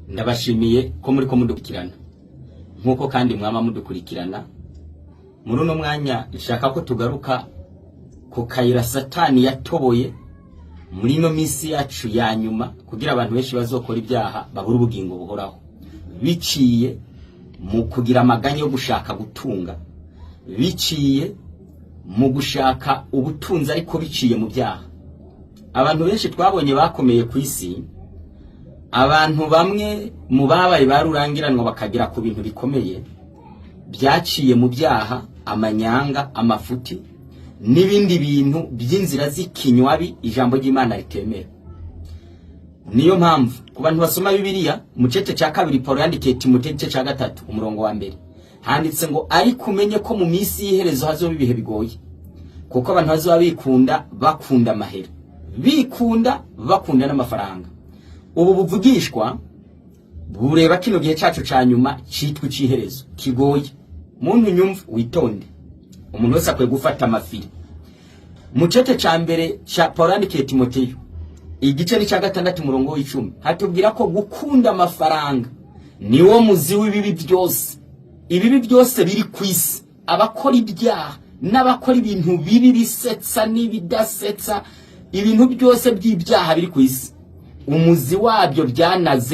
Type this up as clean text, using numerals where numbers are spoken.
ndabashimiye ko muri ko mudukurikirana nkuko kandi mwama mudukurikirana. Muri uno mwanya nshaka ko tugaruka ku kayira Satani yatoboye muri no misi yacu ya nyuma kugira abantu benshi bazokora ibyaha babura ubugingo buhoraho, biciye mu kugira amaganya yo gushaka gutunga, biciye mu gushaka ubutunzi ariko biciye mu byaha. Abantu benshi twabonye bakomeye ku isi, abantu bamwe mu babaye barurangiranwa bakagira ku bintu bikomeye byaciye mu byaha, amanyanga, amafuti n'ibindi bintu by'inzira z'ikinywabi ijambo ry'Imana ritemera. Niyo mpamvu ku bantu basoma Bibiliya mu cece cya 2 Paulo yandikiye Timoteyo cece cya 3 umurongo wa 1 handitse ngo ariko umenye ko mu misi y'iherezo hazoba ibihe bigoye, kuko abantu bazoba bakunda amahera, bakunda n'amafaranga. Ubu buvugishwa bureba kino gihe cyacu ca nyuma citwa ciherezo kigoye. Muntu nyumva witonde, umuntu wese akwiye gufata amafiri. Mu cece ca mbere ca Paulo yandikiye Timoteyo igice ni cya 6 umurongo w'10 hatubwira ko gukunda amafaranga niwo muzi w'ibibi byose. Ibibi byose biri kwisi, abakora ibyaha n'abakora ibintu bibi bisetsa n'ibidasetsa, ibintu byose by'ibyaha biri kwisi umuzi wabyo byanaze